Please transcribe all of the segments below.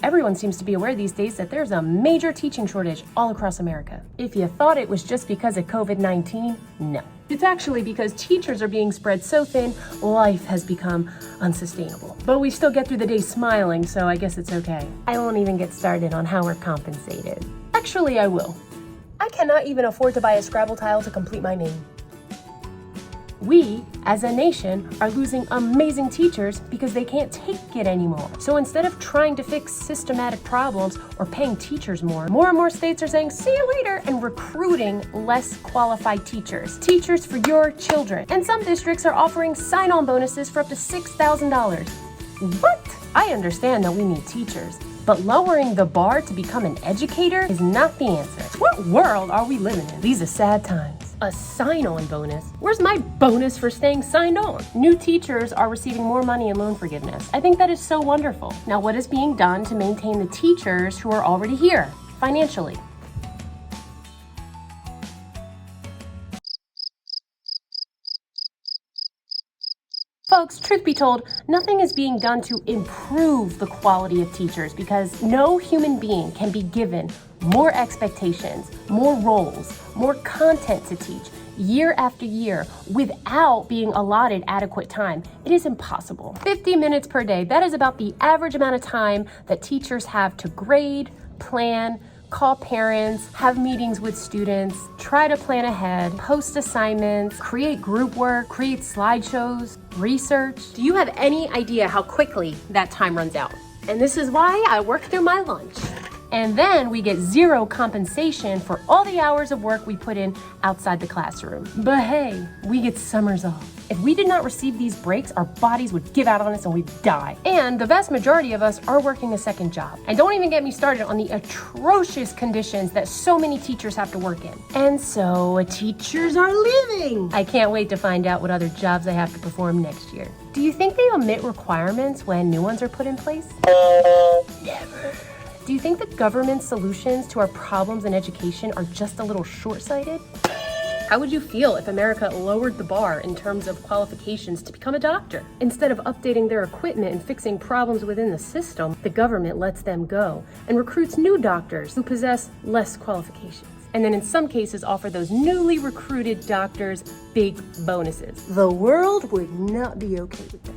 Everyone seems to be aware these days that there's a major teaching shortage all across America. If you thought it was just because of COVID-19, no. It's actually because teachers are being spread so thin, life has become unsustainable. But we still get through the day smiling, so I guess it's okay. I won't even get started on how we're compensated. Actually, I will. I cannot even afford to buy a Scrabble tile to complete my name. We, as a nation, are losing amazing teachers because they can't take it anymore. So instead of trying to fix systematic problems or paying teachers more and more states are saying, see you later, and recruiting less qualified teachers. Teachers for your children. And some districts are offering sign-on bonuses for up to $6,000. What? I understand that we need teachers, but lowering the bar to become an educator is not the answer. What world are we living in? These are sad times. A sign-on bonus? Where's my bonus for staying signed on? New teachers are receiving more money in loan forgiveness. I think that is so wonderful. Now, what is being done to maintain the teachers who are already here financially? Folks, truth be told, nothing is being done to improve the quality of teachers because no human being can be given more expectations, more roles, more content to teach year after year without being allotted adequate time. It is impossible. 50 minutes per day, that is about the average amount of time that teachers have to grade, plan, call parents, have meetings with students, try to plan ahead, post assignments, create group work, create slideshows, research. Do you have any idea how quickly that time runs out? And this is why I work through my lunch. And then we get zero compensation for all the hours of work we put in outside the classroom. But hey, we get summers off. If we did not receive these breaks, our bodies would give out on us and we'd die. And the vast majority of us are working a second job. And don't even get me started on the atrocious conditions that so many teachers have to work in. And so teachers are leaving. I can't wait to find out what other jobs I have to perform next year. Do you think they omit requirements when new ones are put in place? Never. Do you think the government's solutions to our problems in education are just a little short-sighted? How would you feel if America lowered the bar in terms of qualifications to become a doctor? Instead of updating their equipment and fixing problems within the system, the government lets them go and recruits new doctors who possess less qualifications. And then in some cases offer those newly recruited doctors big bonuses. The world would not be okay with that.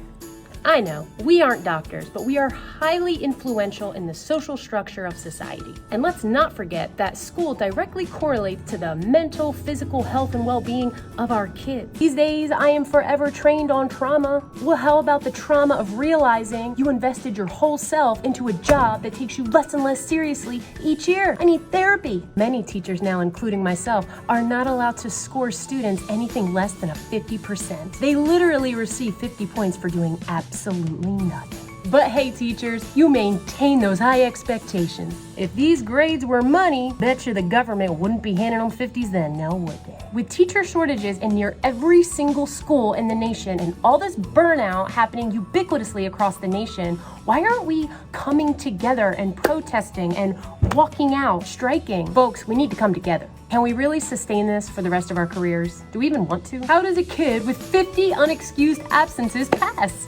I know, we aren't doctors, but we are highly influential in the social structure of society. And let's not forget that school directly correlates to the mental, physical health and well-being of our kids. These days, I am forever trained on trauma. Well, how about the trauma of realizing you invested your whole self into a job that takes you less and less seriously each year? I need therapy. Many teachers now, including myself, are not allowed to score students anything less than a 50%. They literally receive 50 points for doing absolutely nothing. But hey teachers, you maintain those high expectations. If these grades were money, bet you the government wouldn't be handing them 50s then, now would they? With teacher shortages in near every single school in the nation and all this burnout happening ubiquitously across the nation, why aren't we coming together and protesting and walking out, striking? Folks, we need to come together. Can we really sustain this for the rest of our careers? Do we even want to? How does a kid with 50 unexcused absences pass?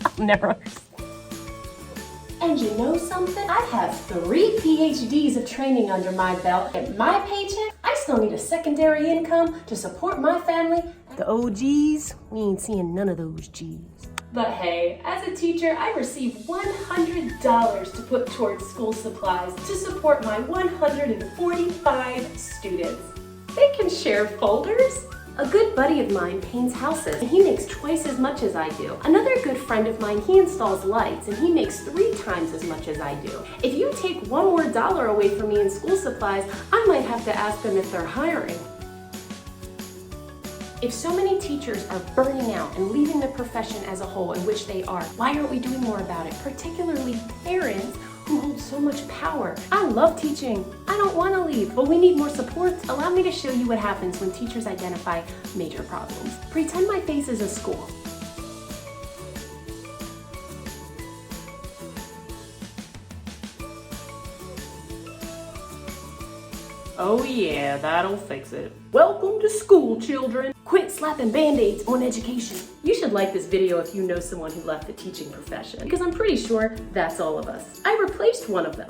I'll never understand. And you know something? I have 3 PhDs of training under my belt. At my paycheck, I still need a secondary income to support my family. The OGs, we ain't seeing none of those G's. But hey, as a teacher, I receive $100 to put towards school supplies to support my 145 students. They can share folders. A good buddy of mine paints houses, and he makes twice as much as I do. Another good friend of mine, he installs lights, and he makes 3 times as much as I do. If you take one more dollar away from me in school supplies, I might have to ask them if they're hiring. If so many teachers are burning out and leaving the profession as a whole, in which they are, why aren't we doing more about it? Particularly parents who hold so much power. I love teaching. I don't want to leave, but we need more support. Allow me to show you what happens when teachers identify major problems. Pretend my face is a school. Oh yeah, that'll fix it. Welcome to school, children. Quit quit slapping band-aids on education. You should like this video if you know someone who left the teaching profession, because I'm pretty sure that's all of us. I replaced one of them.